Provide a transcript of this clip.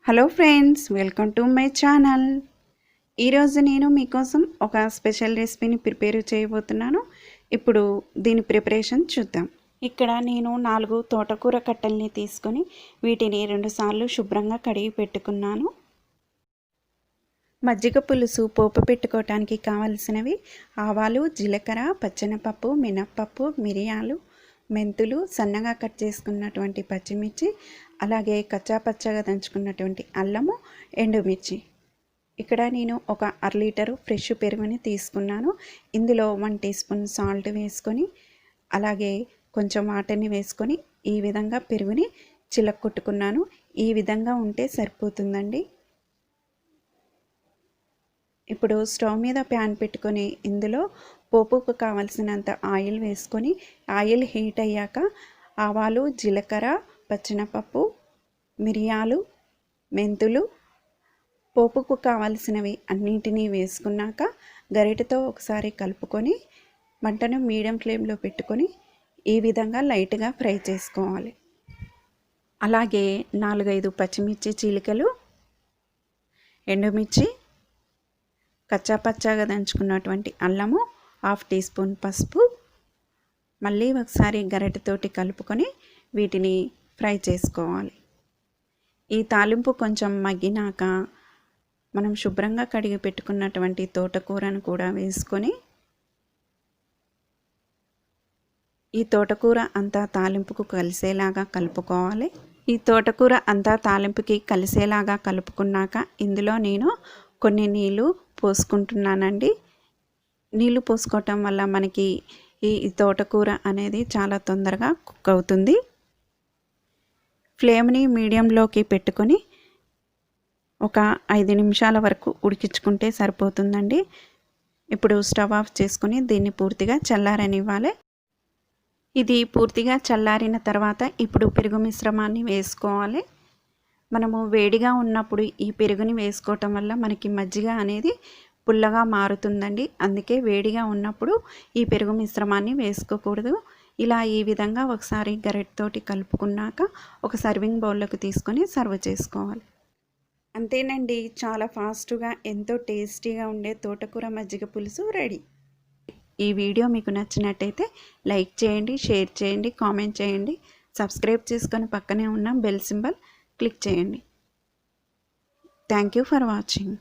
Hello friends, welcome to my channel. ఈరోజు నేను మీకోసం ఒక స్పెషల్ రెసిపీని ప్రిపేర్ చేయబోతున్నాను. ఇప్పుడు దీని ప్రిపరేషన్ చూద్దాం. ఇక్కడ నేను 4 తోటకూర కట్టల్ని తీసుకొని వీటిని 2 సార్లు శుభ్రంగా కడిగి పెట్టుకున్నాను. మజ్జిగ పులుసు పోపు పెట్టుకోవటానికి కావలసినవి ఆవాలు, జీలకర్ర, పచ్చెనపప్పు, మినప్పప్పు, మిరియాలు, మెంతులు, సన్నగా కట్ చేసుకున్నటువంటి పచ్చిమిర్చి, అలాగే కచ్చాపచ్చగా దంచుకున్నటువంటి అల్లము, ఎండుమిర్చి. ఇక్కడ నేను ఒక 1/2 లీటరు ఫ్రెష్ పెరుగుని తీసుకున్నాను. ఇందులో 1 టీ స్పూన్ సాల్ట్ వేసుకొని, అలాగే కొంచెం వాటర్ని వేసుకొని ఈ విధంగా పెరుగుని చిలక్కొట్టుకున్నాను. ఈ విధంగా ఉంటే సరిపోతుందండి. ఇప్పుడు స్టవ్ మీద ప్యాన్ పెట్టుకొని ఇందులో పోపుకు కావలసినంత ఆయిల్ వేసుకొని, ఆయిల్ హీట్ అయ్యాక ఆవాలు, జీలకర్ర, పచ్చెనపప్పు, మిరియాలు, మెంతులు, పోపుకు కావలసినవి అన్నింటినీ వేసుకున్నాక గరిటెతో ఒకసారి కలుపుకొని మంటను మీడియం ఫ్లేమ్లో పెట్టుకొని ఈ విధంగా లైట్గా ఫ్రై చేసుకోవాలి. అలాగే 4-5 పచ్చిమిర్చి చీలికలు, ఎండుమిర్చి, కచ్చాపచ్చాగా దంచుకున్నటువంటి అల్లము, 1/2 టీ స్పూన్ పసుపు, మళ్ళీ ఒకసారి గరిటెతోటి కలుపుకొని వీటిని ఫ్రై చేసుకోవాలి. ఈ తాలింపు కొంచెం మగ్గినాక మనం శుభ్రంగా కడిగి పెట్టుకున్నటువంటి తోటకూరను కూడా వేసుకొని ఈ తోటకూర అంతా తాలింపుకు కలిసేలాగా కలుపుకోవాలి. ఈ తోటకూర అంతా తాలింపుకి కలిసేలాగా కలుపుకున్నాక ఇందులో నేను కొన్ని నీళ్ళు పోసుకుంటున్నానండి. నీళ్ళు పోసుకోవటం వల్ల మనకి ఈ తోటకూర అనేది చాలా తొందరగా కుక్ అవుతుంది. ఫ్లేమ్ని మీడియంలోకి పెట్టుకొని ఒక 5 నిమిషాల వరకు ఉడికించుకుంటే సరిపోతుందండి. ఇప్పుడు స్టవ్ ఆఫ్ చేసుకొని దీన్ని పూర్తిగా చల్లారనివ్వాలి. ఇది పూర్తిగా చల్లారిన తర్వాత ఇప్పుడు పెరుగు మిశ్రమాన్ని వేసుకోవాలి. మనము వేడిగా ఉన్నప్పుడు ఈ పెరుగుని వేసుకోవటం వల్ల మనకి మజ్జిగ అనేది పుల్లగా మారుతుందండి. అందుకే వేడిగా ఉన్నప్పుడు ఈ పెరుగు మిశ్రమాన్ని వేసుకోకూడదు. ఇలా ఈ విధంగా ఒకసారి గరిటెతోటి కలుపుకున్నాక ఒక సర్వింగ్ బౌల్లోకి తీసుకొని సర్వ్ చేసుకోవాలి. అంతేనండి, చాలా ఫాస్ట్గా ఎంతో టేస్టీగా ఉండే తోటకూర మజ్జిగ పులుసు రెడీ. ఈ వీడియో మీకు నచ్చినట్టయితే లైక్ చేయండి, షేర్ చేయండి, కామెంట్ చేయండి, సబ్స్క్రైబ్ చేసుకొని పక్కనే ఉన్న బెల్ సింబల్ క్లిక్ చేయండి. Thank you for watching.